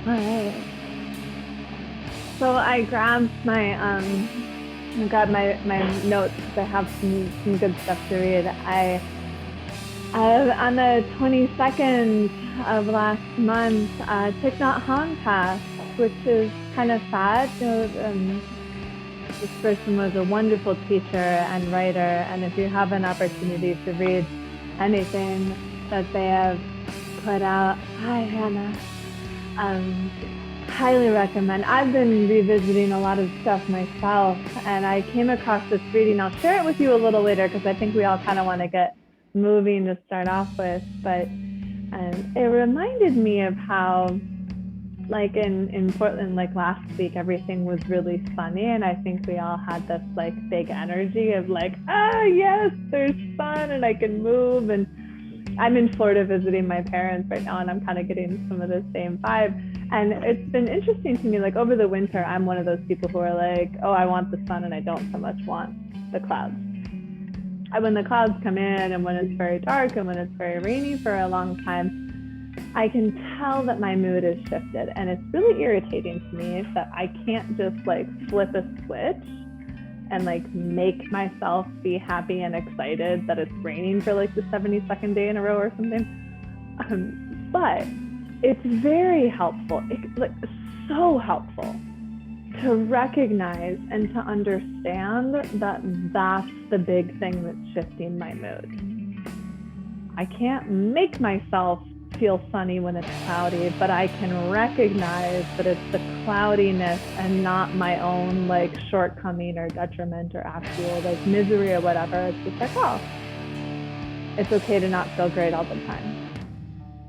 All right. So I grabbed my notes because I have some good stuff to read. On the 22nd of last month, Thich Nhat Hanh passed, which is kind of sad. This person was a wonderful teacher and writer, and if you have an opportunity to read anything that they have put out, hi Hannah, highly recommend. I've been revisiting a lot of stuff myself, and I came across this reading. I'll share it with you a little later because I think we all kind of want to get moving to start off with, but it reminded me of how, like in Portland, like last week, everything was really sunny, and I think we all had this like big energy of like, yes, there's sun and I can move. And I'm in Florida visiting my parents right now, and I'm kind of getting some of the same vibe. And it's been interesting to me, like over the winter, I'm one of those people who are like, oh, I want the sun and I don't so much want the clouds. And when the clouds come in and when it's very dark and when it's very rainy for a long time, I can tell that my mood is shifted, and it's really irritating to me that I can't just like flip a switch and like make myself be happy and excited that it's raining for like the 72nd day in a row or something. But it's very helpful, like so helpful to recognize and to understand that that's the big thing that's shifting my mood. I can't make myself feel sunny when it's cloudy, but I can recognize that it's the cloudiness and not my own like shortcoming or detriment or actual like misery or whatever. It's just like, oh, it's okay to not feel great all the time.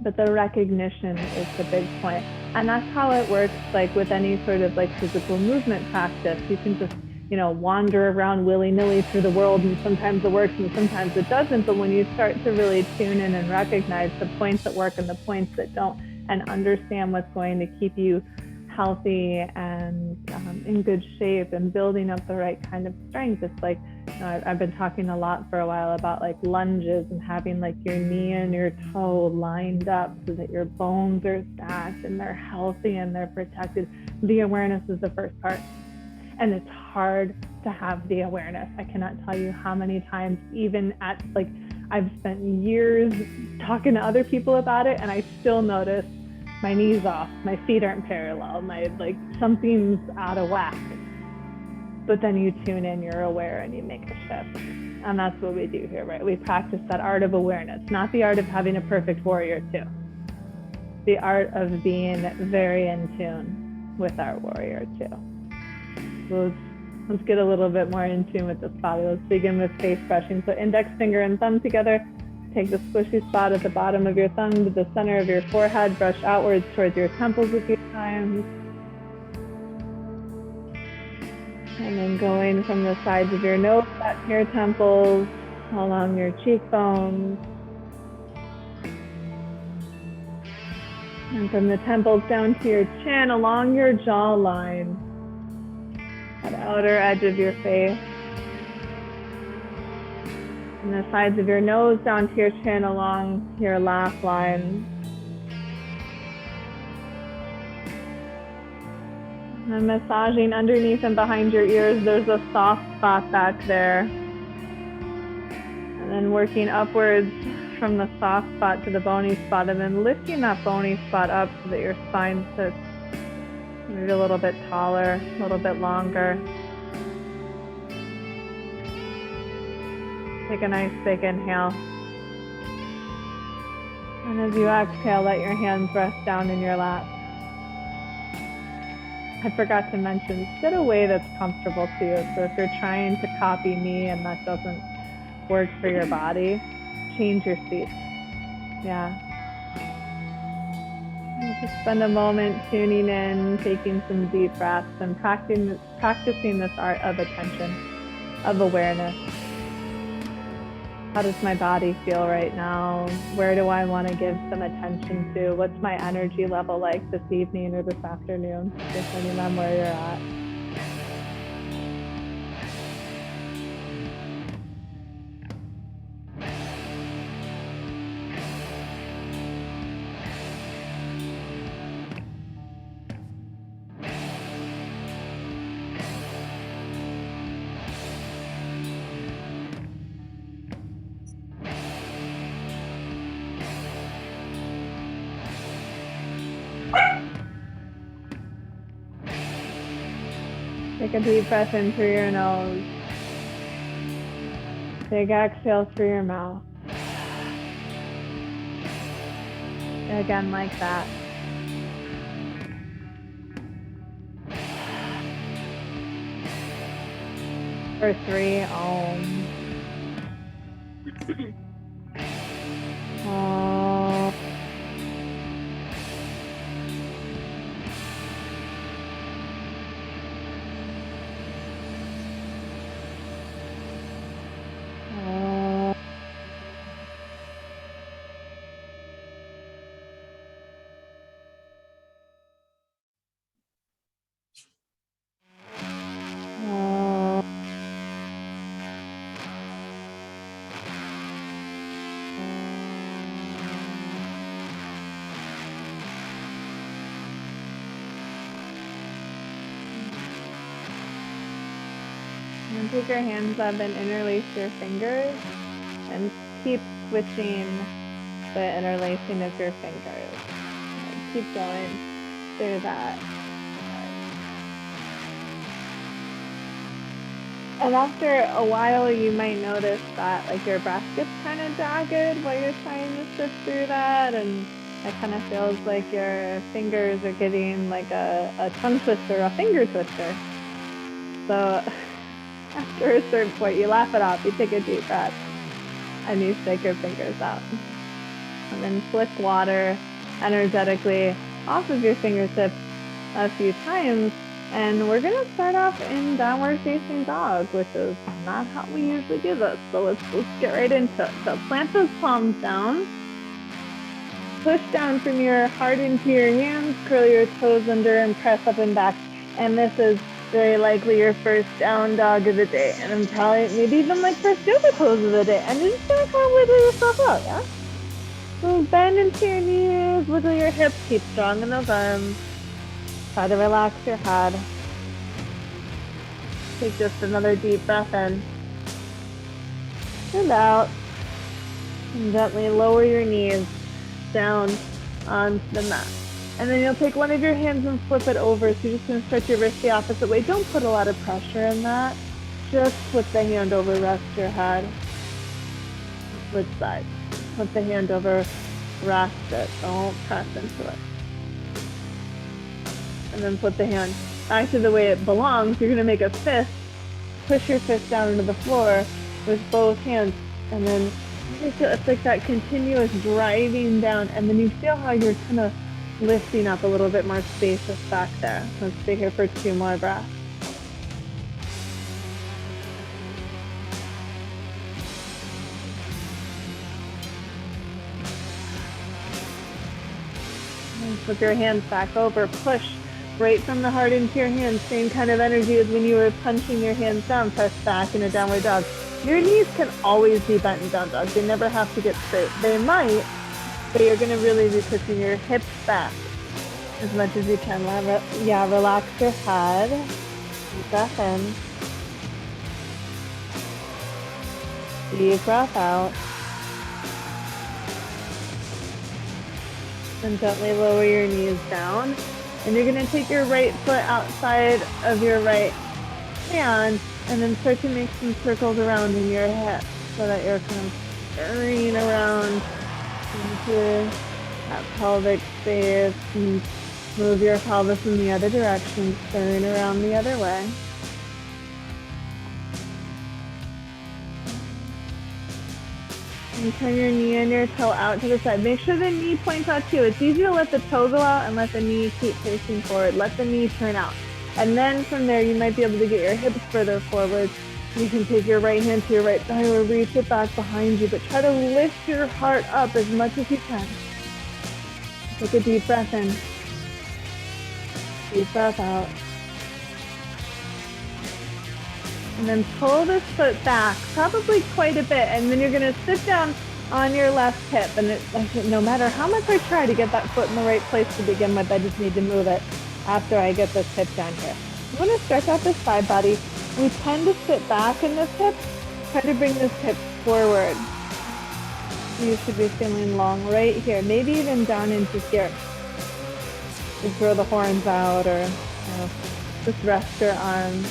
But the recognition is the big point. And that's how it works, like with any sort of like physical movement practice. You can just, wander around willy-nilly through the world, and sometimes it works and sometimes it doesn't. But when you start to really tune in and recognize the points that work and the points that don't, and understand what's going to keep you healthy and in good shape and building up the right kind of strength, it's like, I've been talking a lot for a while about like lunges and having like your knee and your toe lined up so that your bones are stacked and they're healthy and they're protected. The awareness is the first part. And it's hard to have the awareness. I cannot tell you how many times, even at like, I've spent years talking to other people about it, and I still notice my knees off, my feet aren't parallel, something's out of whack. But then you tune in, you're aware, and you make a shift. And that's what we do here, right? We practice that art of awareness, not the art of having a perfect warrior too. The art of being very in tune with our warrior too. Let's get a little bit more in tune with this body. Let's begin with face brushing. So index finger and thumb together. Take the squishy spot at the bottom of your thumb to the center of your forehead. Brush outwards towards your temples a few times. And then going from the sides of your nose back to your temples, along your cheekbones. And from the temples down to your chin, along your jawline. That outer edge of your face. And the sides of your nose down to your chin along your laugh line. And massaging underneath and behind your ears, there's a soft spot back there. And then working upwards from the soft spot to the bony spot, and then lifting that bony spot up so that your spine sits maybe a little bit taller, a little bit longer. Take a nice big inhale. And as you exhale, let your hands rest down in your lap. I forgot to mention, sit a way that's comfortable to you. So if you're trying to copy me and that doesn't work for your body, change your seat. Yeah. Just spend a moment tuning in, taking some deep breaths, and practicing this art of attention, of awareness. How does my body feel right now? Where do I want to give some attention to? What's my energy level like this evening or this afternoon, depending on where you're at? Take a deep breath in through your nose. Big exhale through your mouth. Again, like that. For 3, Om. Om. And take your hands up and interlace your fingers and keep switching the interlacing of your fingers. And keep going through that. And after a while, you might notice that like your breath gets kind of jagged while you're trying to shift through that, and it kind of feels like your fingers are getting like a tongue twister, a finger twister. So after a certain point, you laugh it off, you take a deep breath, and you shake your fingers out. And then flick water energetically off of your fingertips a few times. And we're going to start off in downward facing dog, which is not how we usually do this. So let's get right into it. So plant those palms down. Push down from your heart into your hands, curl your toes under and press up and back. And this is very likely your first down dog of the day. And I'm probably maybe even like first yoga pose of the day. And you're just going to kind of wiggle yourself out, yeah? So bend into your knees, wiggle your hips, keep strong in those arms. Try to relax your head. Take just another deep breath in and out. And gently lower your knees down onto the mat. And then you'll take one of your hands and flip it over. So you're just going to stretch your wrist the opposite way. Don't put a lot of pressure in that. Just flip the hand over, rest your head. Switch sides. Flip the hand over, rest it. Don't press into it. And then flip the hand back to the way it belongs. You're going to make a fist. Push your fist down into the floor with both hands. And then it's like that continuous driving down. And then you feel how you're kind of lifting up a little bit more spacious back there. Let's stay here for 2 more breaths. And flip your hands back over. Push right from the heart into your hands. Same kind of energy as when you were punching your hands down. Press back in a downward dog. Your knees can always be bent in down dog. They never have to get straight. They might, but you're going to really be pushing your hips back as much as you can. Yeah, relax your head. Deep breath in. Deep breath out. And gently lower your knees down. And you're going to take your right foot outside of your right hand and then start to make some circles around in your hip so that you're kind of turning around into that pelvic space, and move your pelvis in the other direction, turn around the other way. And turn your knee and your toe out to the side. Make sure the knee points out too. It's easy to let the toe go out and let the knee keep facing forward. Let the knee turn out. And then from there, you might be able to get your hips further forward. You can take your right hand to your right thigh or reach it back behind you, but try to lift your heart up as much as you can. Take a deep breath in. Deep breath out. And then pull this foot back, probably quite a bit. And then you're going to sit down on your left hip. And no matter how much I try to get that foot in the right place to begin with, I just need to move it after I get this hip down here. I'm going to stretch out this side body. We tend to sit back in this hip. Try to bring this hip forward. You should be feeling long right here, maybe even down into here. You throw the horns out or Just rest your arms.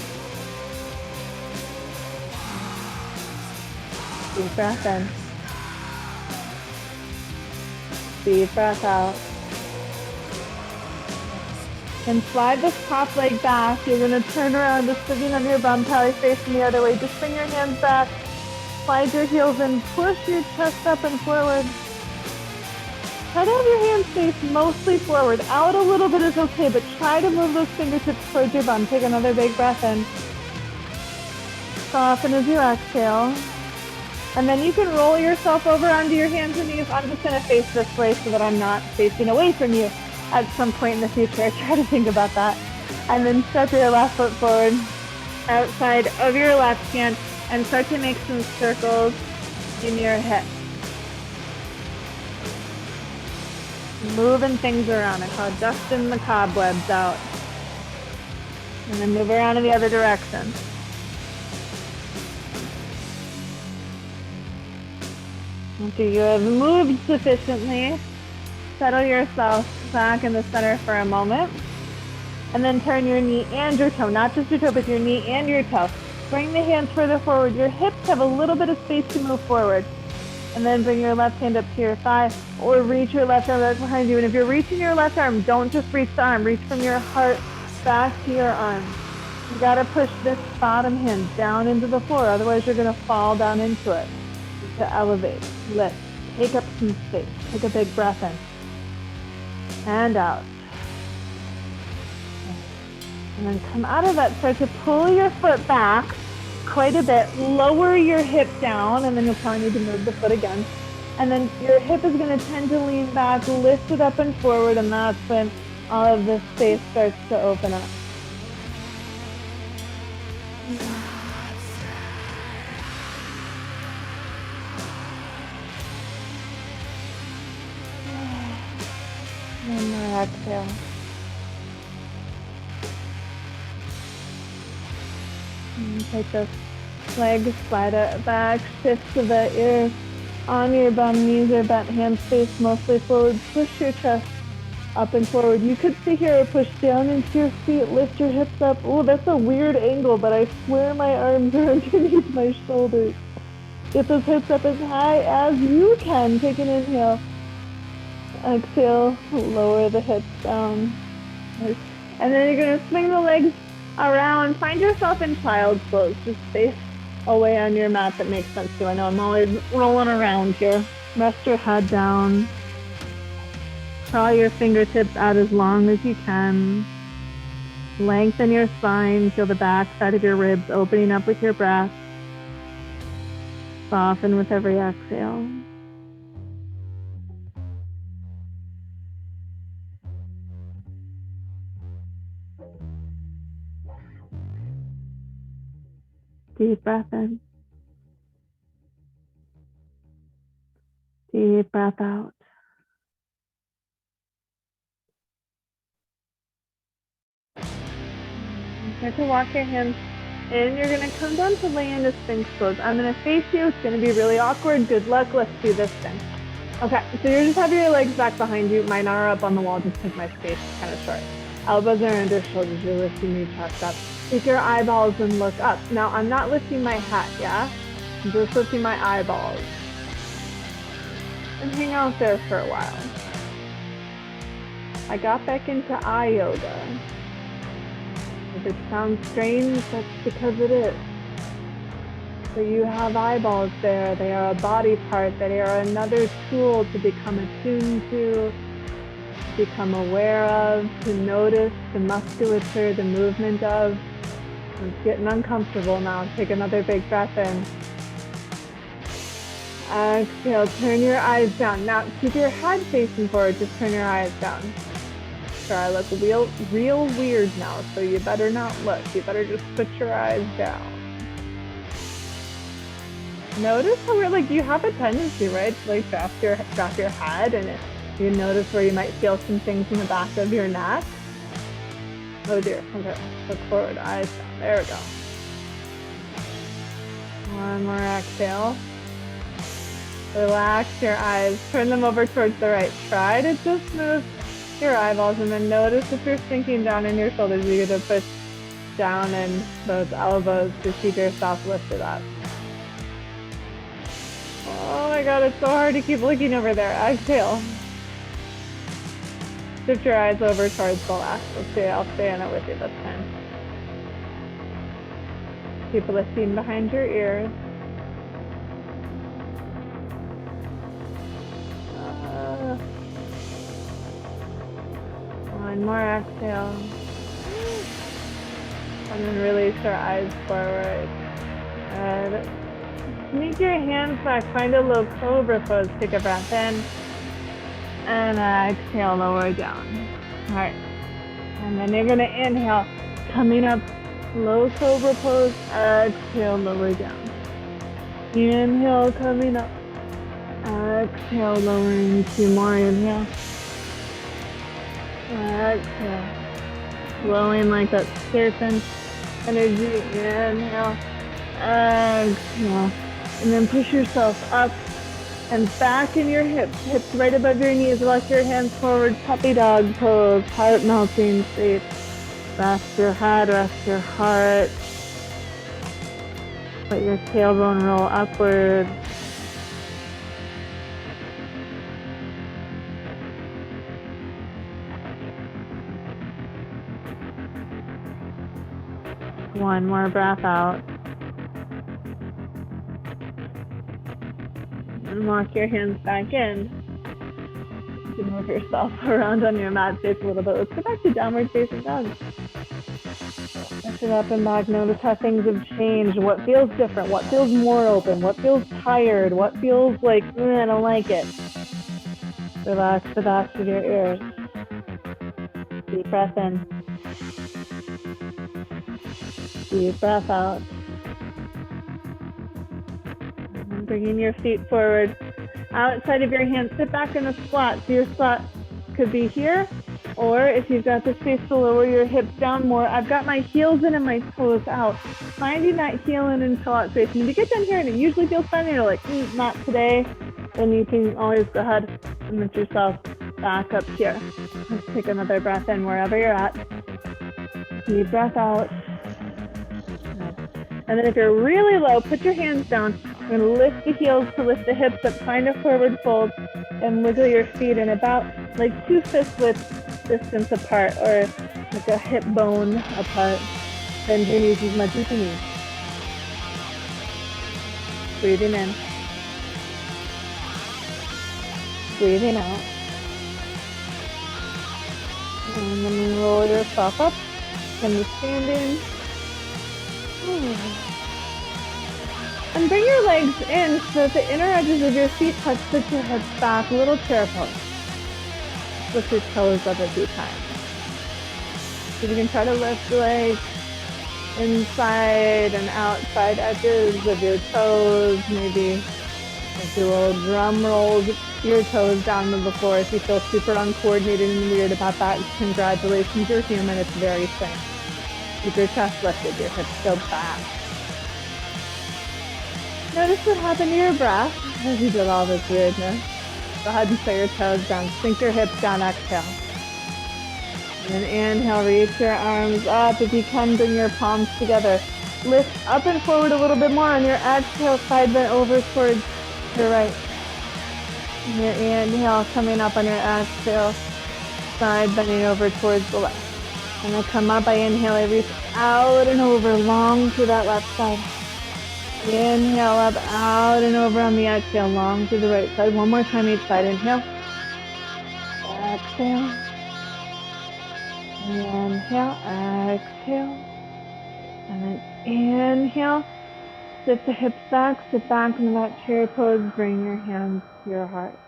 Deep breath in. Deep breath out. And slide this top leg back. You're going to turn around, just sitting on your bum, belly facing the other way. Just bring your hands back. Slide your heels in. Push your chest up and forward. Try to have your hands face mostly forward. Out a little bit is okay, but try to move those fingertips towards your bum. Take another big breath in. Soften as you exhale. And then you can roll yourself over onto your hands and knees. I'm just going to face this way so that I'm not facing away from you at some point in the future. Try to think about that. And then step your left foot forward outside of your left hand and start to make some circles in your hips. Moving things around. I call it dusting the cobwebs out. And then move around in the other direction. After you have moved sufficiently, settle yourself back in the center for a moment. And then turn your knee and your toe, not just your toe, but your knee and your toe. Bring the hands further forward. Your hips have a little bit of space to move forward. And then bring your left hand up to your thigh or reach your left arm back behind you. And if you're reaching your left arm, don't just reach the arm. Reach from your heart back to your arm. You gotta push this bottom hand down into the floor. Otherwise, you're gonna fall down into it. To elevate, lift, take up some space. Take a big breath in. And out. And then come out of that. Start to pull your foot back quite a bit. Lower your hip down, and then you'll probably need to move the foot again. And then your hip is going to tend to lean back, lift it up and forward, and that's when all of this space starts to open up. One more exhale. And take those legs, slide it back, shift so that you're on your bum, knees are bent, hands face mostly forward. Push your chest up and forward. You could stay here or push down into your feet, lift your hips up. Oh, that's a weird angle, but I swear my arms are underneath my shoulders. Get those hips up as high as you can. Take an inhale. Exhale, lower the hips down. And then you're going to swing the legs around. Find yourself in child's pose. Just face away on your mat. That makes sense too. I know I'm always rolling around here. Rest your head down. Crawl your fingertips out as long as you can. Lengthen your spine. Feel the back side of your ribs opening up with your breath. Soften with every exhale. Deep breath in. Deep breath out. Start to walk your hands in. You're going to come down to lay into Sphinx pose. I'm going to face you. It's going to be really awkward. Good luck. Let's do this thing. Okay, so you just have your legs back behind you. Mine are up on the wall just because my space is kind of short. Elbows are under shoulders. You're lifting your chest up. Take your eyeballs and look up. Now, I'm not lifting my hat, yeah? I'm just lifting my eyeballs. And hang out there for a while. I got back into eye yoga. If it sounds strange, that's because it is. So you have eyeballs there. They are a body part. They are another tool to become attuned to become aware of, to notice the musculature, the movement of. It's getting uncomfortable now. Take another big breath in. Exhale, turn your eyes down. Now, keep your head facing forward. Just turn your eyes down. Sure, I look real weird now, so you better not look. You better just put your eyes down. Notice how we're like, you have a tendency, right, to like drop your head, and you notice where you might feel some things in the back of your neck. Oh dear, okay, look forward, eyes down. There we go. One more exhale. Relax your eyes. Turn them over towards the right. Try to just move your eyeballs and then notice if you're sinking down in your shoulders. You're going to push down in those elbows to keep yourself lifted up. Oh my God, it's so hard to keep looking over there. Exhale. Shift your eyes over towards the left. Let's see, I'll stay in it with you this time. Keep lifting behind your ears. One more exhale. And then release your eyes forward. Good. Sneak your hands back. Find a low cobra pose. Take a breath in. And exhale, lower down. All right. And then you're going to inhale. Coming up, low cobra pose. Exhale, lower down. Inhale, coming up. Exhale, lowering. 2 more. Inhale. Exhale. Flowing like that serpent energy. Inhale. Exhale. And then push yourself up and back in your hips. Hips right above your knees. Walk your hands forward. Puppy dog pose. Heart melting shape. Rest your head. Rest your heart. Let your tailbone roll upward. One more breath out. And walk your hands back in. You can move yourself around on your mat space a little bit. Let's go back to downward facing dog. Lift it up and back. Notice how things have changed. What feels different? What feels more open? What feels tired? What feels like, I don't like it? Relax the backs of your ears. Deep breath in. Deep breath out. And bringing your feet forward. Outside of your hands, sit back in a squat. So your squat could be here, or if you've got the space to lower your hips down more, I've got my heels in and my toes out. Finding that heel in and toe out space. And if you get down here and it usually feels fun, you're like, not today, then you can always go ahead and lift yourself back up here. Let's take another breath in wherever you're at. Deep breath out. And then if you're really low, put your hands down. You're going to lift the heels to lift the hips up, find a forward fold, and wiggle your feet in about like 2 fist width distance apart, or like a hip bone apart. Bend your knees as much as you need. Breathing in. Breathing out. And then roll yourself up. Come to standing. And bring your legs in so that the inner edges of your feet touch. Put your hips back, little chair pose. Lift your toes up a few times. So you can try to lift the legs inside and outside edges of your toes. Maybe do little drum rolls, your toes down to the floor. If you feel super uncoordinated and weird about that, congratulations, you're human. It's very safe. Keep your chest lifted, your hips go back. Notice what happened to your breath as you did all this weirdness. Go ahead and set your toes down. Sink your hips down, exhale. And then inhale, reach your arms up. If you can, bring your palms together. Lift up and forward a little bit more on your exhale, side bend over towards your right. And your inhale coming up on your exhale, side bending over towards the left. And I come up, I inhale, I reach out and over, long to that left side. Inhale up, out and over on the exhale, long to the right side. One more time each side. Inhale. Exhale. Inhale, exhale. And then inhale. Sit the hips back, sit back into that chair pose. Bring your hands to your heart.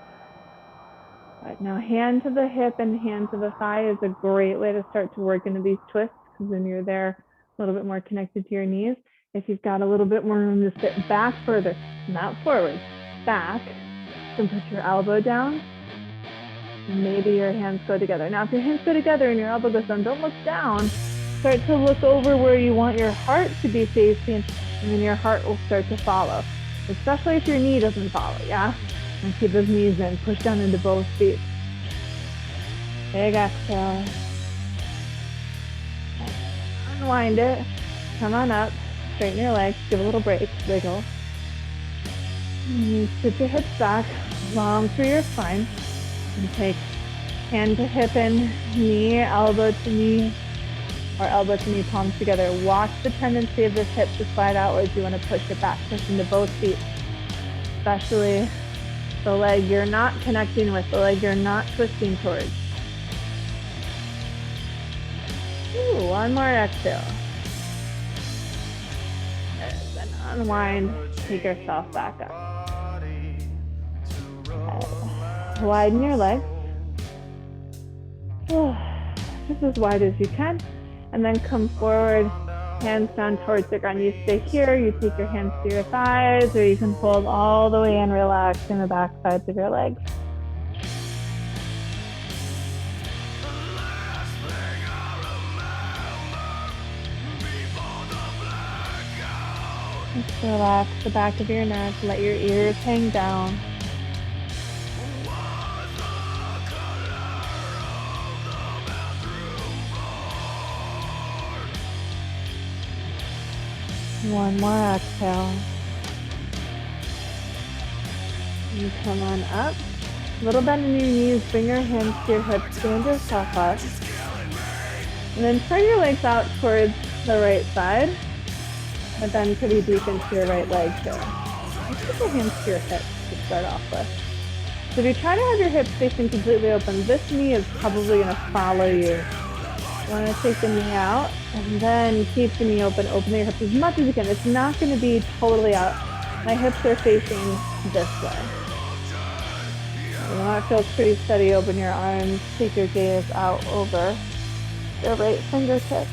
All right, now hand to the hip and hand to the thigh is a great way to start to work into these twists, because then you're there a little bit more connected to your knees. If you've got a little bit more room to sit back further, not forward, back, then put your elbow down, and maybe your hands go together. Now, if your hands go together and your elbow goes down, don't look down. Start to look over where you want your heart to be facing, and then your heart will start to follow, especially if your knee doesn't follow, yeah? And keep those knees in, push down into both feet. Big exhale. unwind it. Come on up, straighten your legs, give a little break, wiggle. And you scoop your hips back, long through your spine, and take hand to hip in, knee, elbow to knee, or elbow to knee, palms together. Watch the tendency of this hip to slide outwards. You want to push it back, push into both feet, especially the leg you're not connecting with, the leg you're not twisting towards. Ooh, one more exhale. Then unwind, take yourself back up. Widen your legs. Just as wide as you can. And then come forward, hands down towards the ground. You stay here, you take your hands to your thighs, or you can fold all the way and relax in the back sides of your legs. Just relax the back of your neck, let your ears hang down. One more exhale. You come on up. Little bend in your knees, bring your hands to your hips, stand yourself up. And then turn your legs out towards the right side, but then pretty deep into your right leg here. Just put your hands to your hips to start off with. So if you try to have your hips facing completely open, this knee is probably going to follow you. You want to take the knee out and then keep the knee open. Open your hips as much as you can. It's not going to be totally out. My hips are facing this way. You want to feel pretty steady. Open your arms. Take your gaze out over your right fingertips.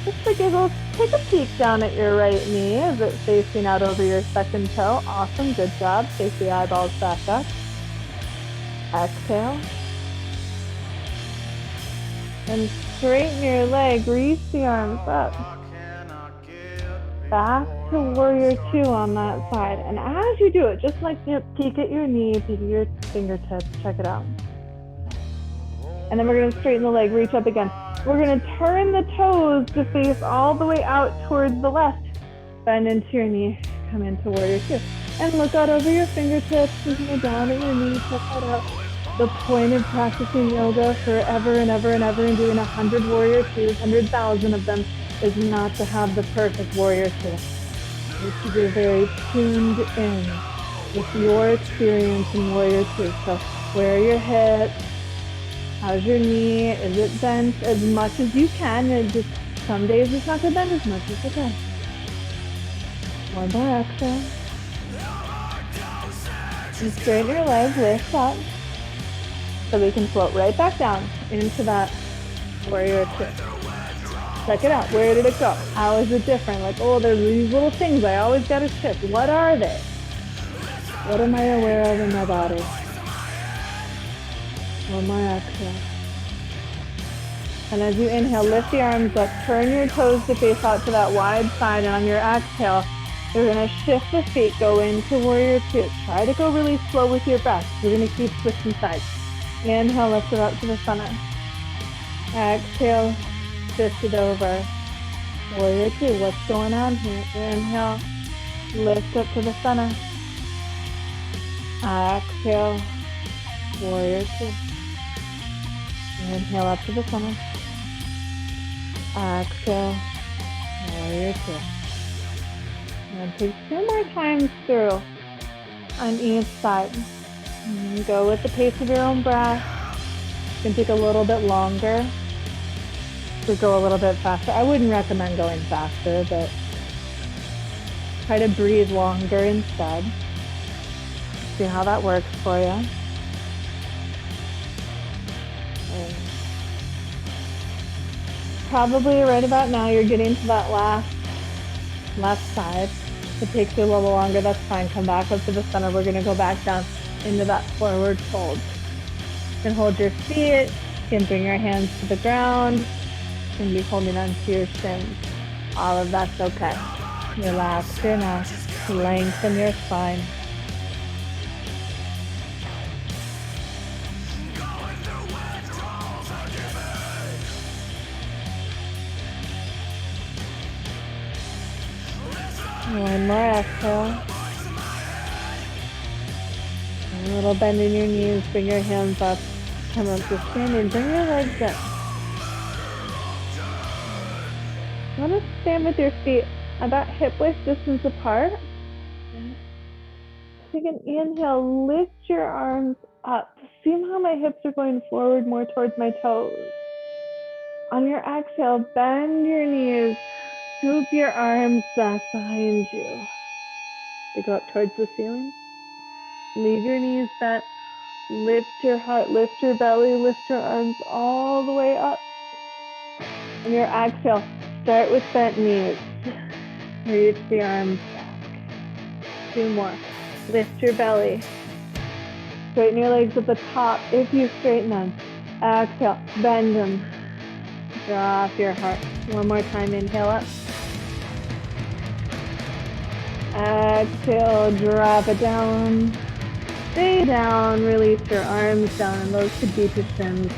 Just for giggles, take a peek down at your right knee. Is it facing out over your second toe? Awesome. Good job. Take the eyeballs back up. Exhale. And straighten your leg, reach the arms up. Back to warrior two on that side. And as you do it, just like to peek at your knee, peek at your fingertips, check it out. And then we're going to straighten the leg, reach up again. We're going to turn the toes to face all the way out towards the left. Bend into your knee, come into warrior two. And look out over your fingertips, looking down at your knee, check that out. The point of practicing yoga forever and ever and ever and doing 100 warrior twos, 100,000 of them, is not to have the perfect warrior two. It's to be very tuned in with your experience in warrior two. So where are your hips? How's your knee? Is it bent as much as you can? And just some days it's not going to bend as much as it can. One more exhale. And straighten your legs, lift up. So we can float right back down into that warrior two. Check it out. Where did it go? How is it different? Like, oh, there's these little things I always got to shift. What are they? What am I aware of in my body? One more exhale. And as you inhale, lift the arms up. Turn your toes to face out to that wide side. And on your exhale, you're going to shift the feet. Go into warrior two. Try to go really slow with your breath. You're going to keep switching sides. Inhale, lift it up to the center. Exhale, shift it over. Warrior two, what's going on here? Inhale, lift up to the center. Exhale, warrior two. Inhale up to the center. Exhale, warrior two. And take 2 more times through on each side. And go with the pace of your own breath. You can take a little bit longer to go a little bit faster. I wouldn't recommend going faster, but try to breathe longer instead. See how that works for you. And probably right about now you're getting to that left side. If it takes you a little longer, that's fine. Come back up to the center. We're going to go back down into that forward fold. You can hold your feet. You can bring your hands to the ground. You can be holding onto your shins. All of that's okay. Relax your neck. Lengthen your spine. One more exhale. A little bend in your knees, bring your hands up, come up to standing, bring your legs up. You want to stand with your feet about hip width distance apart. Take an inhale, lift your arms up. See how my hips are going forward more towards my toes. On your exhale, bend your knees, scoop your arms back behind you. They go up towards the ceiling. Leave your knees bent. Lift your heart, lift your belly, lift your arms all the way up. On your exhale, start with bent knees. Reach the arms back. 2 more. Lift your belly. Straighten your legs at the top if you straighten them. Exhale, bend them. Drop your heart. 1 more time, inhale up. Exhale, drop it down. Stay down, release your arms down, and those could be to shins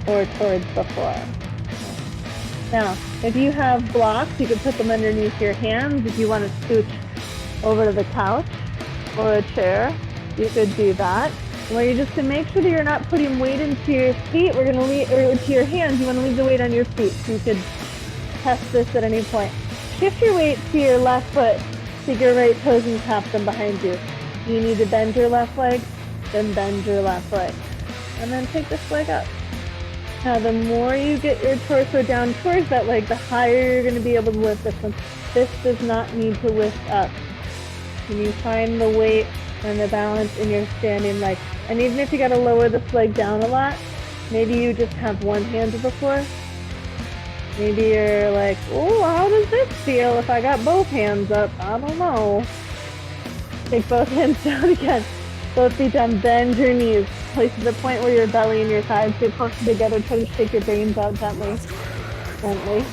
or towards the floor. Now, if you have blocks, you could put them underneath your hands. If you want to scooch over to the couch or a chair, you could do that. Where you just to make sure that you're not putting weight into your feet, we're going to leave, or to your hands, you want to leave the weight on your feet. So you could test this at any point. Shift your weight to your left foot, take your right toes and tap them behind you. You need to bend your left leg, then bend your left leg. And then take this leg up. Now, the more you get your torso down towards that leg, the higher you're going to be able to lift this one. This does not need to lift up. When you find the weight and the balance in your standing leg, and even if you got to lower this leg down a lot, maybe you just have one hand to the floor. Maybe you're like, oh, how does this feel if I got both hands up? I don't know. Take both hands down again. Both feet down, bend your knees. Place to the point where your belly and your thighs get closer together. Try to shake your brains out gently. Gently.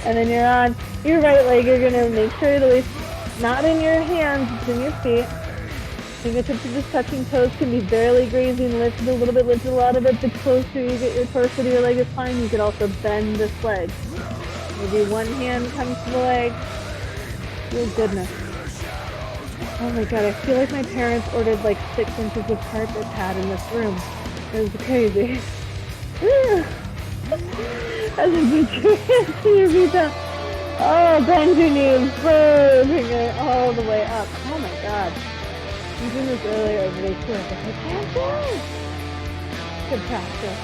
And then you're on your right leg. You're going to make sure the weight's not in your hands, it's in your feet. Fingertips are just touching, toes can be barely grazing, lift it a little bit, lift it a lot of it. The closer you get your torso to your leg is fine. You could also bend this leg. Maybe one hand comes to the leg. Oh goodness. Oh my God, I feel like my parents ordered like 6 inches of carpet pad in this room. It was crazy. As you put your hands to your feet down. Oh, bend your knees, bring it all the way up. Oh my God. I was doing this earlier over day too. I was like, I can't do it. Good practice.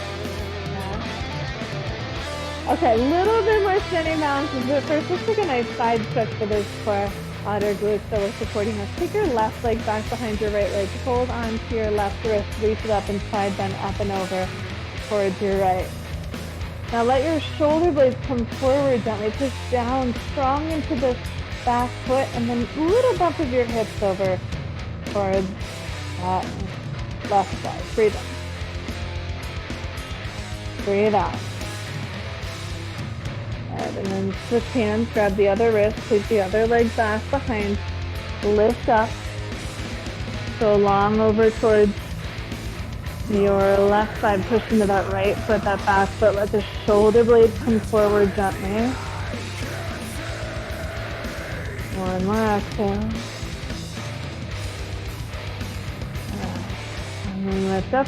Yeah. Okay, a little bit more standing balances, but first let's take a nice side stretch for those core otter glutes that are supporting us. Take your left leg back behind your right leg. Hold on to your left wrist, reach it up and side bend up and over towards your right. Now let your shoulder blades come forward gently. Push down strong into the back foot and then a little bump of your hips over towards that left side. Breathe in. Breathe out. All right, and then switch hands, grab the other wrist, take the other leg back behind, lift up. So long over towards your left side, push into that right foot, that back foot. Let the shoulder blades come forward gently. One more exhale. And then lift up,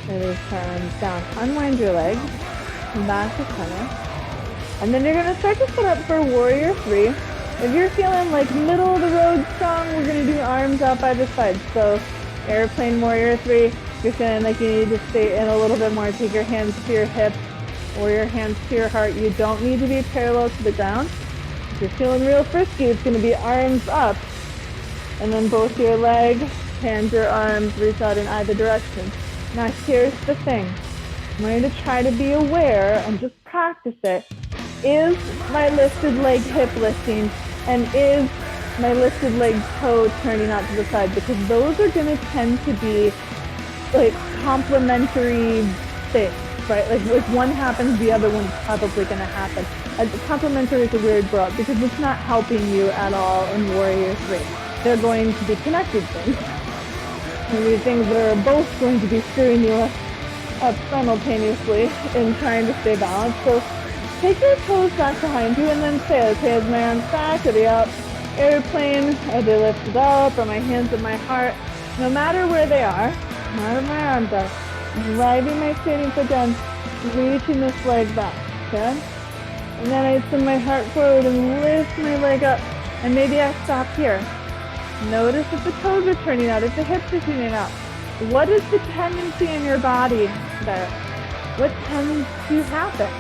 release arms down. Unwind your legs, come back to center. And then you're going to start to set up for warrior 3. If you're feeling like middle of the road strong, we're going to do arms out by the sides. So airplane warrior 3, you're feeling like you need to stay in a little bit more. Take your hands to your hips or your hands to your heart. You don't need to be parallel to the ground. If you're feeling real frisky, it's going to be arms up. And then both your legs, hands, your arms, reach out in either direction. Now here's the thing. I'm going to try to be aware and just practice it. Is my lifted leg hip lifting? And is my lifted leg toe turning out to the side? Because those are going to tend to be like complementary things, right? Like if one happens, the other one's probably going to happen. Complementary is a weird word because it's not helping you at all in Warrior 3. They're going to be connected things. And these things that are both going to be screwing you up simultaneously in trying to stay balanced. So Take your toes back behind you and then say, okay, is my arms back? Are they up? Airplane? Are they lifted up? Are my hands at my heart? No matter where they are, no matter where my arms are, driving my standing foot down, reaching this leg back, okay? And then I send my heart forward and lift my leg up. And maybe I stop here. Notice if the toes are turning out, if the hips are turning out. What is the tendency in your body there? What tends to happen?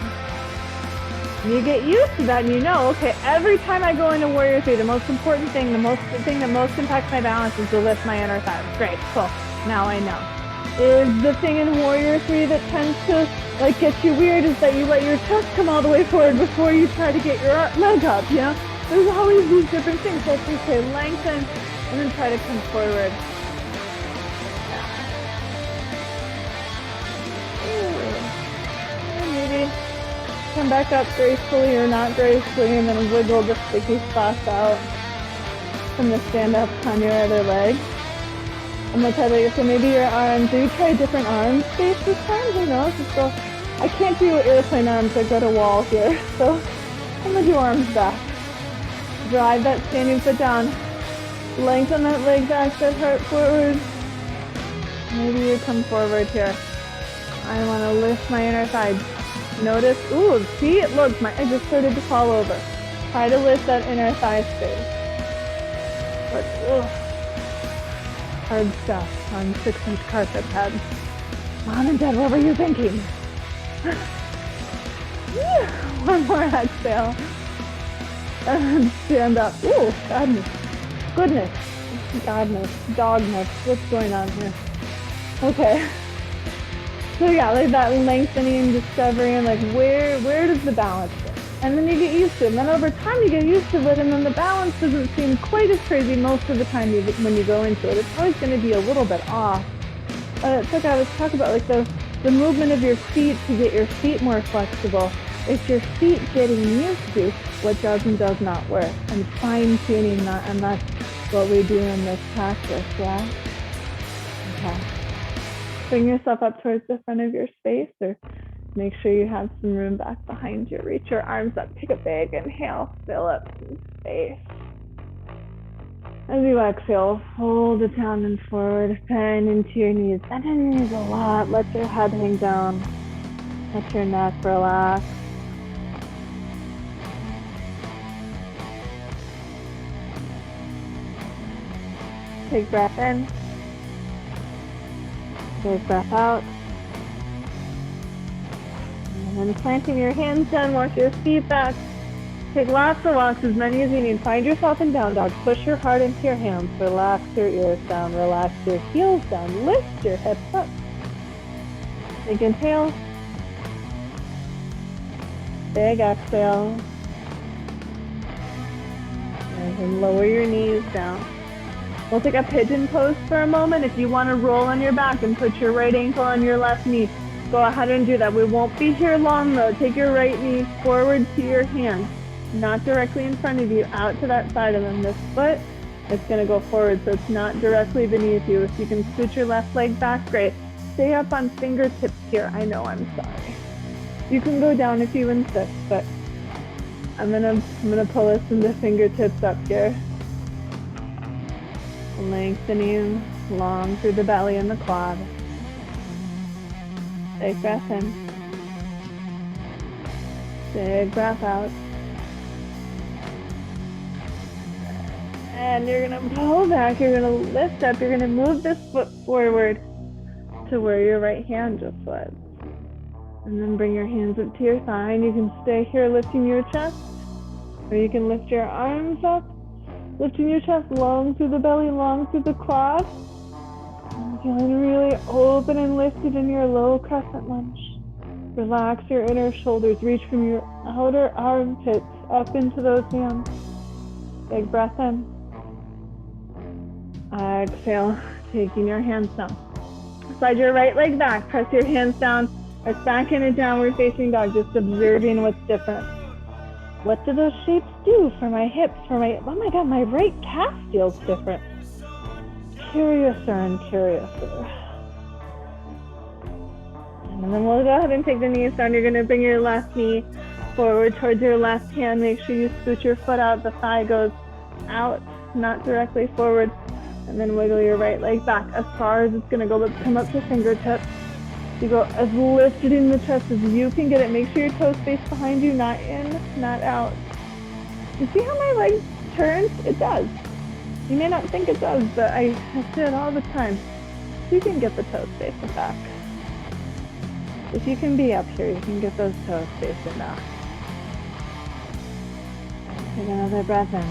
You get used to that and you know, okay, every time I go into Warrior 3, the most important thing, the thing that most impacts my balance is to lift my inner thighs. Great, cool, now I know. Is the thing in Warrior 3 that tends to get you weird is that you let your chest come all the way forward before you try to get your leg up, you know? There's always these different things. So if you say lengthen and then try to come forward. And maybe come back up gracefully or not gracefully and then wiggle the sticky spots out from the stand up on your other leg. I'm going to try to, so maybe your arms, do you try a different arm space this time? Who knows? Just go, I can't do airplane arms, I've got a wall here. So I'm going to do arms back. Drive that standing foot down. Lengthen that leg back, that heart forward. Maybe you come forward here. I want to lift my inner thigh. Notice, ooh, see, look, I just started to fall over. Try to lift that inner thigh space. But, hard stuff on 6-inch carpet pad. Mom and Dad, what were you thinking? One more exhale. And stand up. Ooh, godness. Goodness. Godness. Dogness. What's going on here? Okay. So yeah, like that lengthening, discovery, and where does the balance go? And then you get used to it. And then over time you get used to it, and then the balance doesn't seem quite as crazy most of the time when you go into it. It's always going to be a little bit off. It's like I was talking about, the movement of your feet to get your feet more flexible. It's your feet getting used to what does and does not work, and fine-tuning that, and that's what we do in this practice, yeah? Okay. Bring yourself up towards the front of your space, or make sure you have some room back behind you. Reach your arms up, take a big inhale, fill up some space. As you exhale, fold it down and forward, bend into your knees. Bend into your knees a lot, let your head hang down, let your neck relax. Take breath in. Big breath out. And then planting your hands down, walk your feet back. Take lots of walks, as many as you need. Find yourself in down dog. Push your heart into your hands. Relax your ears down. Relax your heels down. Lift your hips up. Big inhale. Big exhale. And then lower your knees down. We'll take a pigeon pose for a moment. If you want to roll on your back and put your right ankle on your left knee, go ahead and do that. We won't be here long though. Take your right knee forward to your hand, not directly in front of you, out to that side, and then this foot, it's going to go forward so it's not directly beneath you. If you can scoot your left leg back, great. Stay up on fingertips here. I know, I'm sorry. You can go down if you insist, but I'm gonna pull us into fingertips up here. Lengthening long through the belly and the quad. Big breath in. Big breath out. And you're going to pull back. You're going to lift up. You're going to move this foot forward to where your right hand just was. And then bring your hands up to your thigh. And you can stay here lifting your chest. Or you can lift your arms up. Lifting your chest long through the belly, long through the quad. And feeling really open and lifted in your low crescent lunge. Relax your inner shoulders. Reach from your outer armpits up into those hands. Big breath in. Exhale, taking your hands down. Slide your right leg back. Press your hands down. Press back in a downward facing dog. Just observing what's different. What do those shapes do for my hips, oh my God, my right calf feels different. Curiouser and curiouser. And then we'll go ahead and take the knees down. You're going to bring your left knee Forward towards your left hand. Make sure you scoot your foot out. The thigh goes out, not directly forward. And then wiggle your right leg back as far as it's going to go. Let's come up to fingertips. You go as lifted in the chest as you can get it. Make sure your toes face behind you, not in, not out. You see how my leg turns? It does. You may not think it does, but I do it all the time. You can get the toes facing back. If you can be up here, you can get those toes facing back. Take another breath in.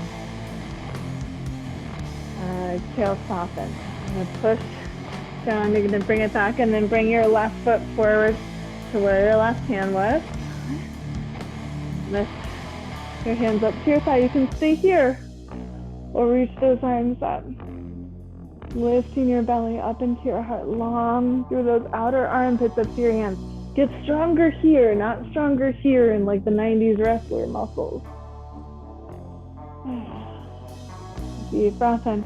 Exhale, soften. I'm going to push down. You're going to bring it back and then bring your left foot forward to where your left hand was. Lift your hands up to your thigh. You can stay here or reach those arms up. Lifting your belly up into your heart, long through those outer armpits up to your hands. Get stronger here, not stronger here in like the 90s wrestler muscles. Deep breath in.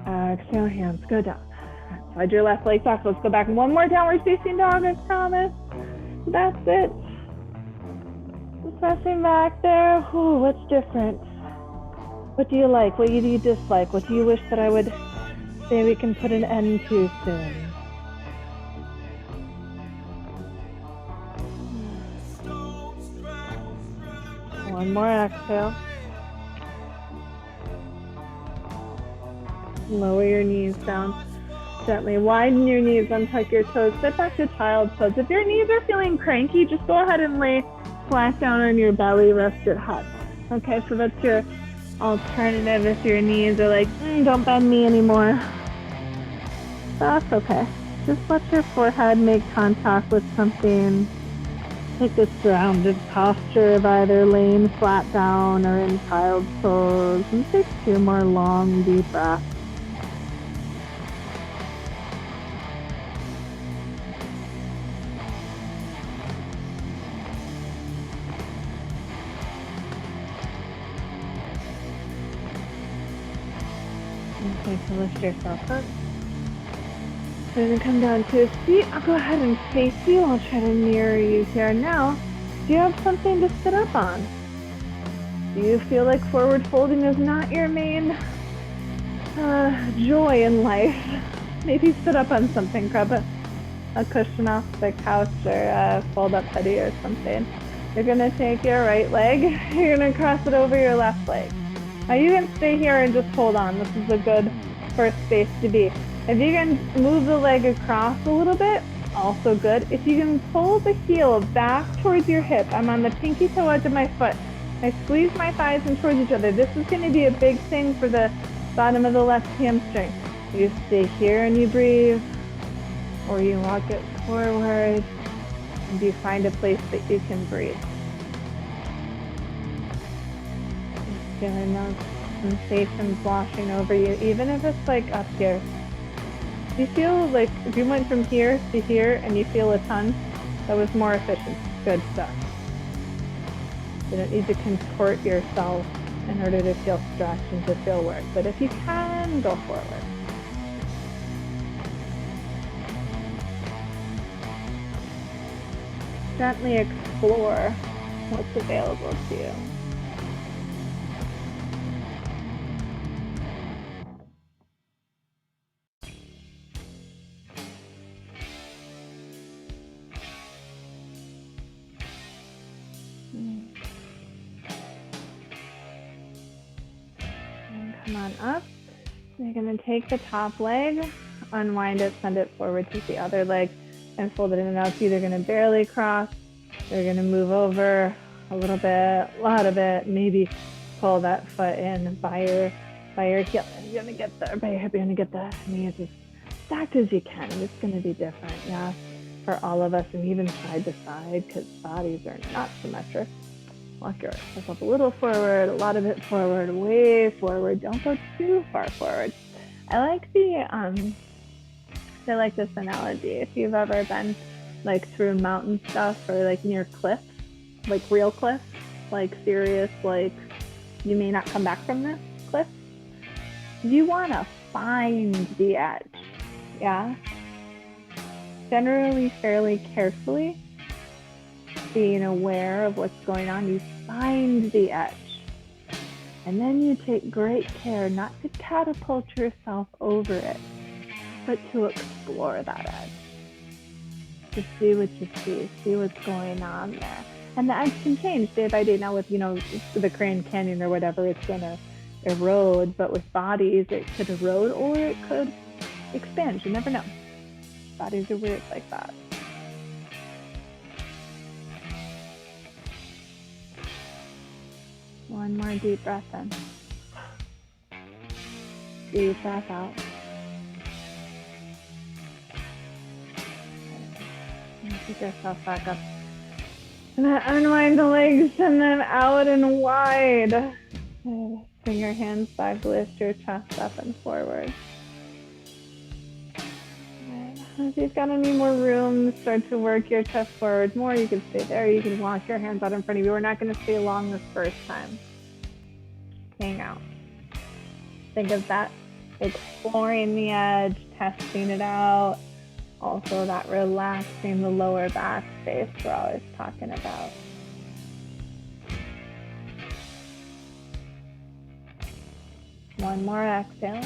Exhale, hands go down. Slide your left leg back. Let's go back one more downward facing dog, I promise. That's it. Just pressing back there. Ooh, what's different? What do you like? What do you dislike? What do you wish that I would say we can put an end to soon? One more exhale. Lower your knees down. Gently widen your knees, untuck your toes, sit back to child's pose. If your knees are feeling cranky, just go ahead and lay flat down on your belly, rest your head. Okay, so that's your alternative if your knees are like, don't bend me anymore. That's okay. Just let your forehead make contact with something. Take this grounded posture of either laying flat down or in child's pose. And take 2 more long, deep breaths. Okay, so lift yourself up. We're going to come down to a seat. I'll go ahead and face you. I'll try to mirror you here. Now, do you have something to sit up on? Do you feel like forward folding is not your main joy in life? Maybe sit up on something. Grab a cushion off the couch or fold up hoodie or something. You're going to take your right leg. You're going to cross it over your left leg. Now you can stay here and just hold on. This is a good first space to be. If you can move the leg across a little bit, also good. If you can pull the heel back towards your hip, I'm on the pinky toe edge of my foot. I squeeze my thighs in towards each other. This is going to be a big thing for the bottom of the left hamstring. You stay here and you breathe, or you walk it forward, and you find a place that you can breathe. Feeling those sensations washing over you, even if it's like up here. You feel like if you went from here to here and you feel a ton, that was more efficient. Good stuff. You don't need to contort yourself in order to feel stretch and to feel work. But if you can, go forward. Gently explore what's available to you. Come on up. You're going to take the top leg, unwind it, send it forward to the other leg, and fold it in and out. It's either going to barely cross, you're going to move over a little bit, a lot of it, maybe pull that foot in by your heel. You're going to get the, by your hip, you're going to get the knees as stacked as you can. And it's going to be different, yeah, for all of us, and even side to side, because bodies are not symmetric. Walk yourself up a little forward, a lot of it forward, way forward. Don't go too far forward. I like this analogy. If you've ever been like through mountain stuff or like near cliffs, like real cliffs, like serious, like you may not come back from this cliff. You want to find the edge, yeah? Generally fairly carefully. being aware of what's going on, you find the edge. And then you take great care not to catapult yourself over it, but to explore that edge. To see what you see what's going on there. And the edge can change day by day. Now with, the Grand Canyon or whatever, it's going to erode, but with bodies, it could erode or it could expand. You never know. Bodies are weird like that. One more deep breath in. Deep breath out. And pick yourself back up. And then unwind the legs, send them out and wide. And bring your hands back, lift your chest up and forward. If you've got any more room, start to work your chest forward more. You can stay there. You can walk your hands out in front of you. We're not going to stay long this first time. Hang out. Think of that, exploring the edge, testing it out. Also that relaxing the lower back space we're always talking about. One more exhale.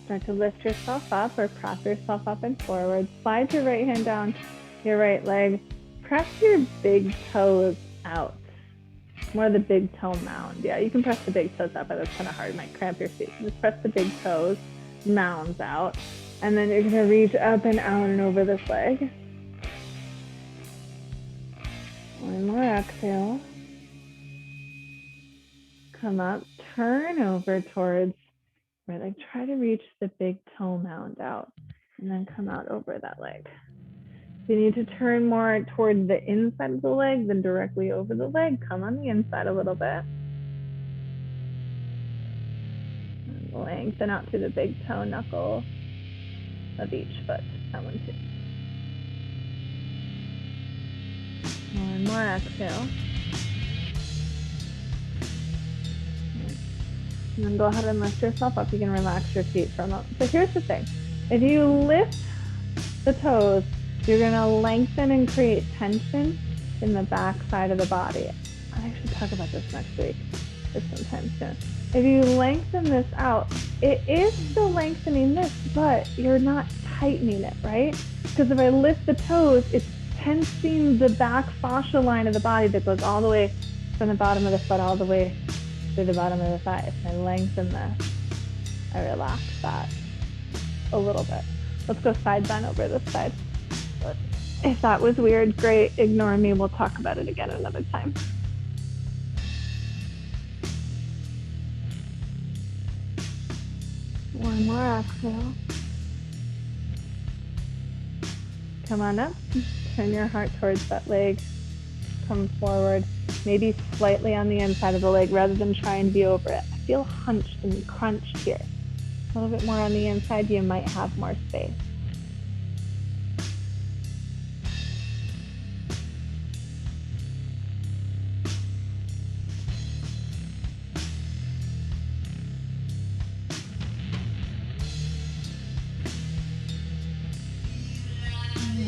Start to lift yourself up or prop yourself up and forward. Slide your right hand down your right leg. Press your big toes out. More the big toe mound. Yeah, you can press the big toes out, but that's kind of hard. It might cramp your feet. Just press the big toes, mounds out. And then you're going to reach up and out and over this leg. One more exhale. Come up, turn over towards right leg. Try to reach the big toe mound out and then come out over that leg. If you need to turn more toward the inside of the leg than directly over the leg, come on the inside a little bit. And lengthen out to the big toe knuckle of each foot. That one too. One more exhale. And then go ahead and lift yourself up. You can relax your feet for a moment. So here's the thing. If you lift the toes, you're going to lengthen and create tension in the back side of the body. I should talk about this next week or sometime soon. If you lengthen this out, it is still lengthening this, but you're not tightening it, right? Because if I lift the toes, it's tensing the back fascia line of the body that goes all the way from the bottom of the foot all the way to the bottom of the thigh. If I lengthen this, I relax that a little bit. Let's go side bend over this side. If that was weird, great. Ignore me. We'll talk about it again another time. One more exhale. Come on up. Turn your heart towards that leg. Come forward. Maybe slightly on the inside of the leg rather than try and be over it. I feel hunched and crunched here. A little bit more on the inside, you might have more space.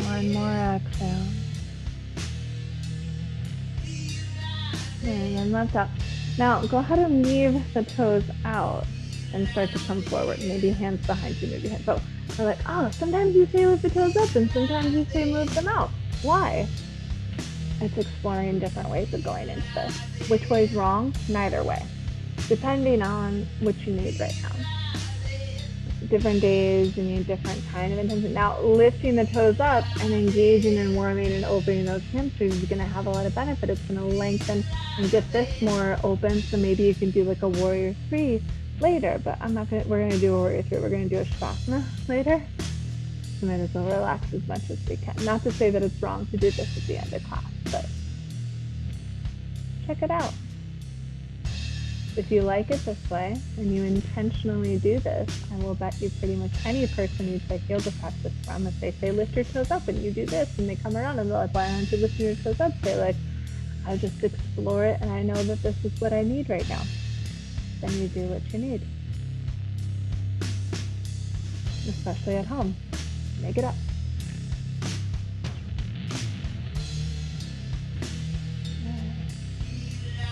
One more exhale. And then lift up. Now go ahead and leave the toes out and start to come forward. Maybe hands behind you, maybe hands. So we're like, oh, sometimes you say lift the toes up and sometimes you say move them out. Why? It's exploring different ways of going into this. Which way is wrong? Neither way. Depending on what you need right now. Different days, you need different kind of intention. Now, lifting the toes up and engaging and warming and opening those hamstrings is going to have a lot of benefit. It's going to lengthen and get this more open. So maybe you can do like a warrior 3 later, but we're going to do a warrior 3. We're going to do a shavasana later. So might as well relax as much as we can. Not to say that it's wrong to do this at the end of class, but check it out. If you like it this way and you intentionally do this, I will bet you pretty much any person you'd take yoga practice from, if they say lift your toes up and you do this and they come around and they're like, why aren't you lifting your toes up? Say like, I just explore it and I know that this is what I need right now. Then you do what you need. Especially at home. Make it up.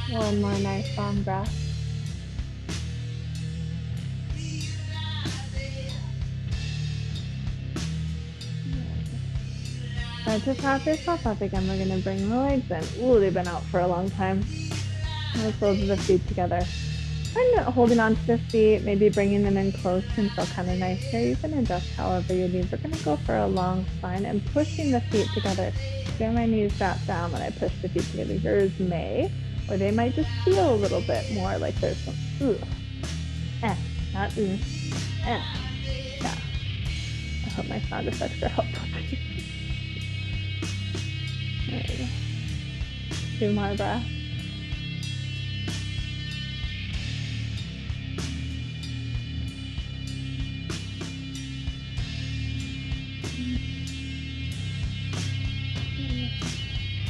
One more nice long breath. Start to prop yourself up again. We're going to bring the legs in. Ooh, they've been out for a long time. The soles of the feet together. And holding on to the feet, maybe bringing them in close can feel kind of nice here. You can adjust however you need. We're going to go for a long spine and pushing the feet together. Feel my knees drop down when I push the feet together. Yours may, or they might just feel a little bit more like there's some not yeah. I hope my sound effects are helpful to you. There you go. 2 more breaths.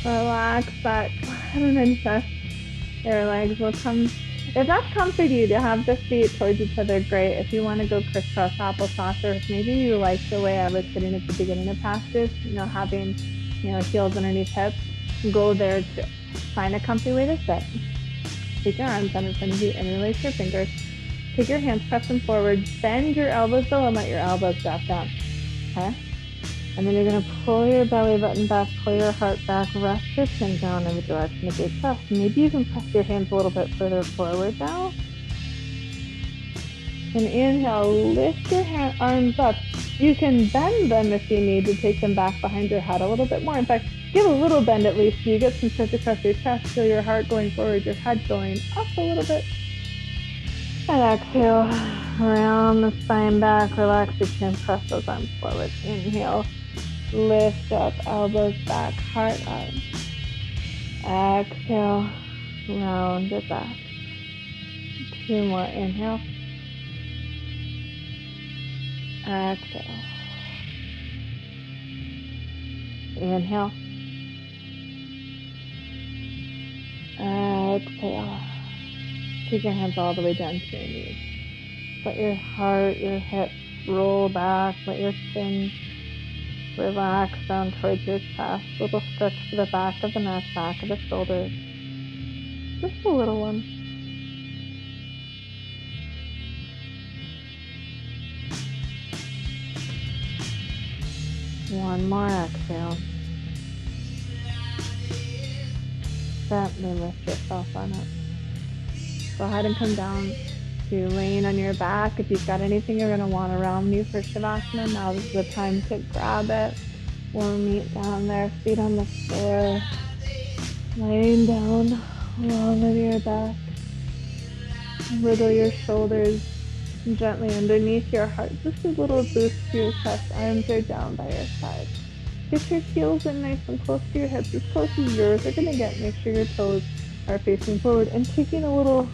Relax that bottom and chest. Your legs will come. If that's comfy to you to have the feet towards each other, great. If you want to go crisscross applesauce, or if maybe you like the way I was sitting at the beginning of practice, having, heels underneath hips, go there too. Find a comfy way to sit. Take your arms down in front of you, interlace your fingers. Take your hands, press them forward, bend your elbows though, and let your elbows drop down. Okay? And then you're going to pull your belly button back, pull your heart back, rest your chin down in the direction of your chest. Maybe you can press your hands a little bit further forward now. And inhale, lift your arms up. You can bend them if you need to take them back behind your head a little bit more. In fact, give a little bend at least so you get some stretch across your chest, feel your heart going forward, your head going up a little bit. And exhale, round the spine back, relax your chin, press those arms forward. Inhale. Lift up, elbows back, heart up. Exhale, round it back. 2 more, inhale. Exhale. Inhale. Exhale. Take your hands all the way down to your knees. Let your heart, your hips roll back. Let your chin relax down towards your chest. Little stretch to the back of the neck, back of the shoulders. Just a little one. One more exhale. Gently lift yourself on up. Go ahead and come down to laying on your back. If you've got anything you're going to want around you for Shavasana, now's the time to grab it. We'll meet down there, feet on the floor, laying down along with your back. Wiggle your shoulders gently underneath your heart. Just a little boost to your chest. Arms are down by your side. Get your heels in nice and close to your hips, as close as yours are going to get. Make sure your toes are facing forward. And taking a little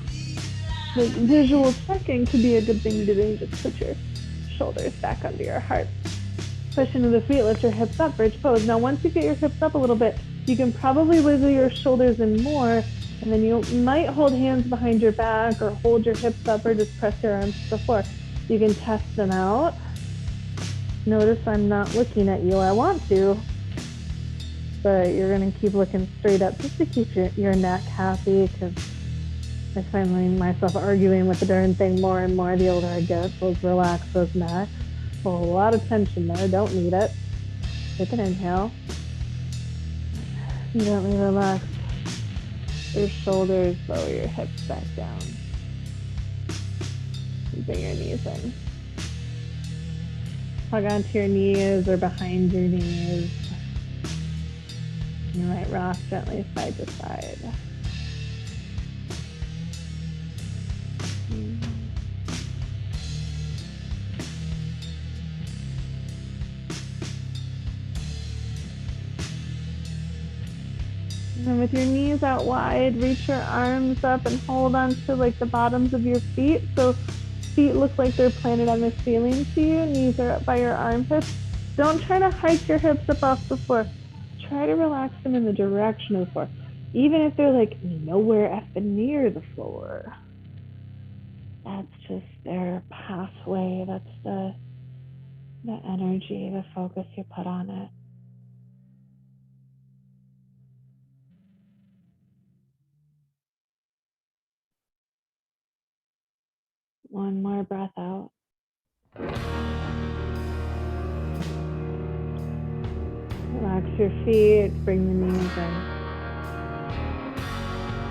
visual checking could be a good thing to do. Just put your shoulders back under your heart. Push into the feet, lift your hips up, bridge pose. Now, once you get your hips up a little bit, you can probably wiggle your shoulders in more, and then you might hold hands behind your back or hold your hips up or just press your arms to the floor. You can test them out. Notice I'm not looking at you. I want to, but you're going to keep looking straight up just to keep your neck happy, because I find myself arguing with the darn thing more and more the older I get. So relax those necks. A lot of tension there. Don't need it. Take an inhale. Gently relax your shoulders, lower your hips back down. Bring your knees in. Hug onto your knees or behind your knees. You might rock gently side to side. And with your knees out wide, reach your arms up and hold on to the bottoms of your feet. So feet look like they're planted on the ceiling to you. Knees are up by your armpits. Don't try to hike your hips up off the floor. Try to relax them in the direction of the floor. Even if they're nowhere effing near the floor. That's just their pathway. That's the energy, the focus you put on it. more breath out. Relax your feet, bring the knees in.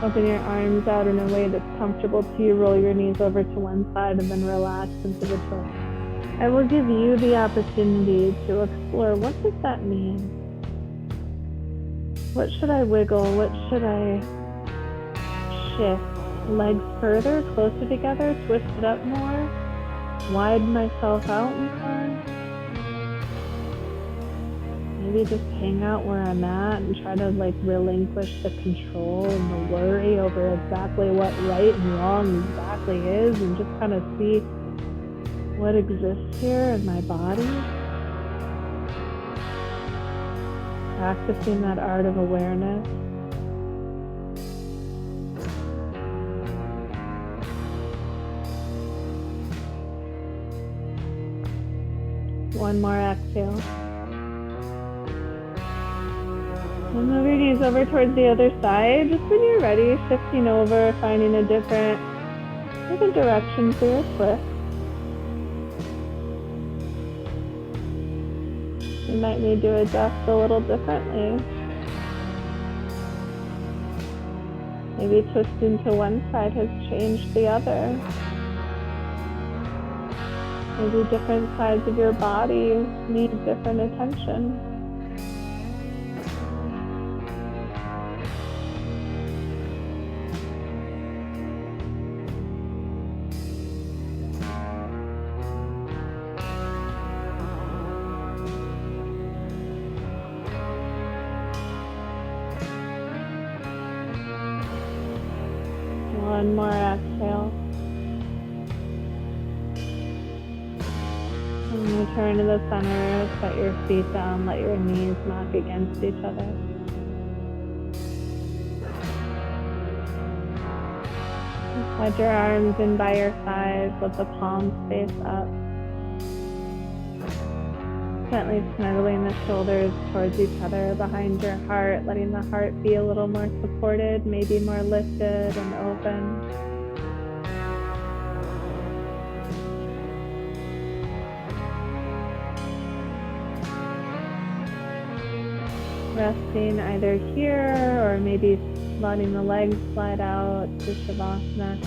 Open your arms out in a way that's comfortable to you. Roll your knees over to one side and then relax into the twist. I will give you the opportunity to explore, what does that mean? What should I wiggle? What should I shift? Legs further, closer together, twist it up more, widen myself out more. Maybe just hang out where I'm at and try to relinquish the control and the worry over exactly what right and wrong exactly is, and just kind of see what exists here in my body. Practicing that art of awareness. One more exhale. And move your knees over towards the other side. Just when you're ready, shifting over, finding a different direction for your twist. You might need to adjust a little differently. Maybe twisting to one side has changed the other. Maybe different sides of your body need different attention. One more exhale. And return to the center, set your feet down, let your knees knock against each other. Slide your arms in by your sides, let the palms face up. Gently snuggling the shoulders towards each other behind your heart, letting the heart be a little more supported, maybe more lifted and open. Resting either here or maybe letting the legs slide out to Shavasana.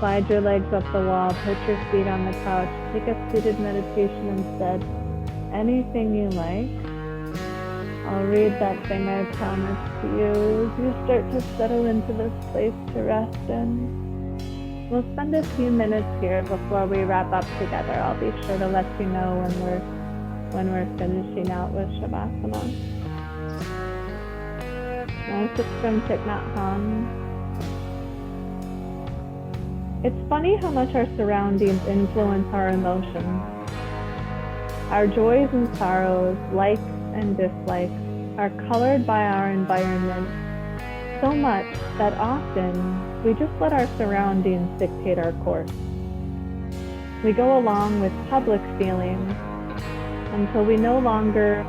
Slide your legs up the wall, put your feet on the couch, take a seated meditation instead. Anything you like. I'll read that thing I promised to you as you start to settle into this place to rest in. We'll spend a few minutes here before we wrap up together. I'll be sure to let you know when we're finishing out with Shavasana. This is from Thich Nhat Hanh. It's funny how much our surroundings influence our emotions. Our joys and sorrows, likes and dislikes, are colored by our environment so much that often we just let our surroundings dictate our course. We go along with public feelings until we no longer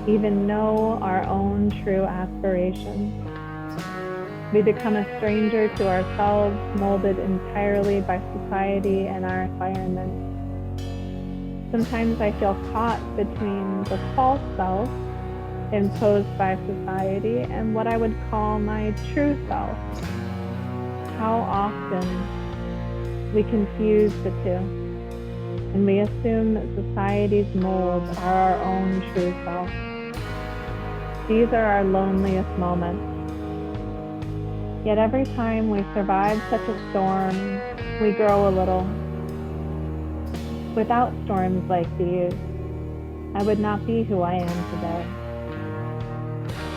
even know our own true aspirations. We become a stranger to ourselves, molded entirely by society and our environment. Sometimes I feel caught between the false self imposed by society and what I would call my true self. How often we confuse the two, and we assume that society's molds are our own true self. These are our loneliest moments. Yet every time we survive such a storm, we grow a little. Without storms like these, I would not be who I am today.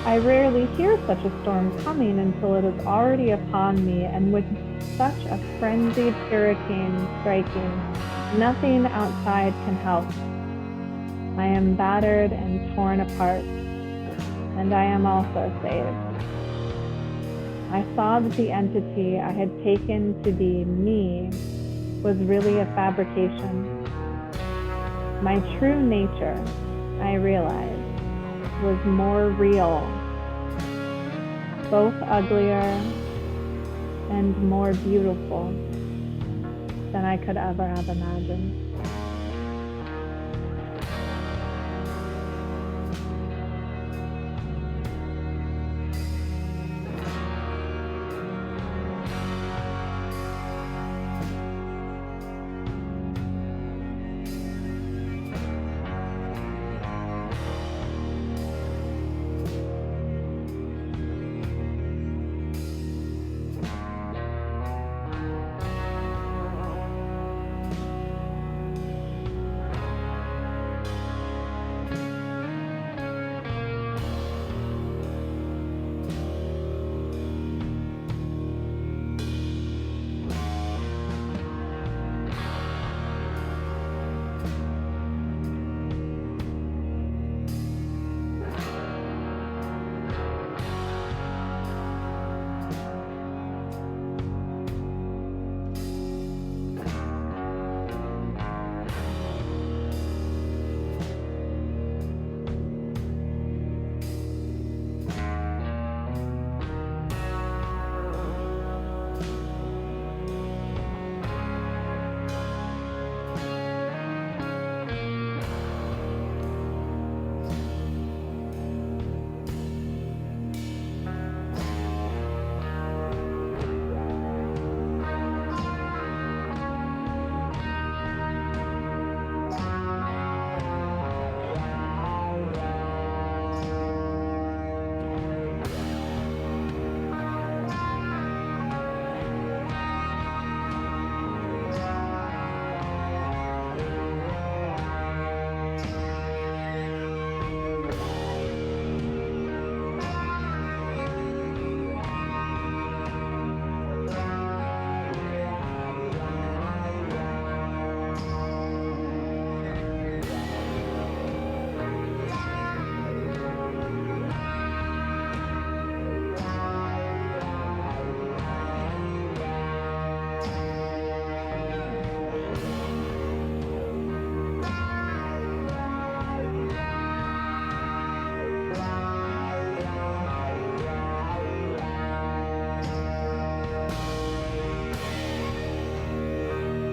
I rarely hear such a storm coming until it is already upon me, and with such a frenzied hurricane striking, nothing outside can help. I am battered and torn apart, and I am also saved. I saw that the entity I had taken to be me was really a fabrication. My true nature, I realized, was more real, both uglier and more beautiful than I could ever have imagined.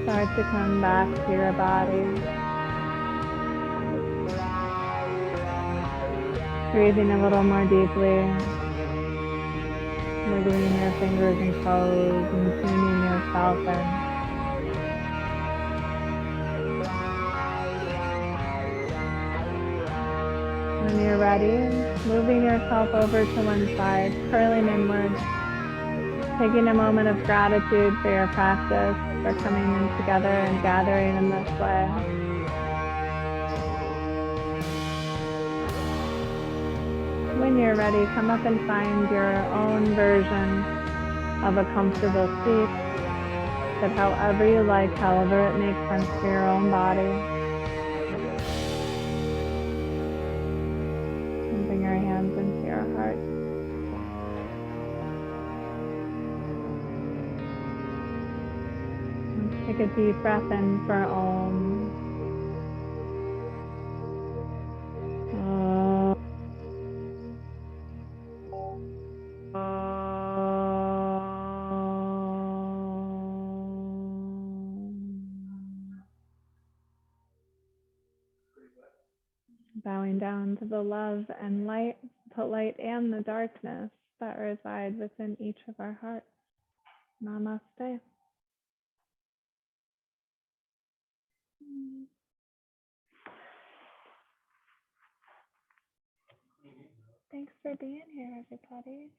Start to come back to your body. Breathing a little more deeply. Wiggling your fingers and toes and tuning yourself in. When you're ready, moving yourself over to one side, curling inwards. Taking a moment of gratitude for your practice, for coming in together and gathering in this way. When you're ready, come up and find your own version of a comfortable seat. Sit however you like, however it makes sense for your own body. And bring your hands into your heart. Take a deep breath in for Om. Bowing down to the love and light, the light and the darkness that reside within each of our hearts. Namaste. Thanks for being here, everybody.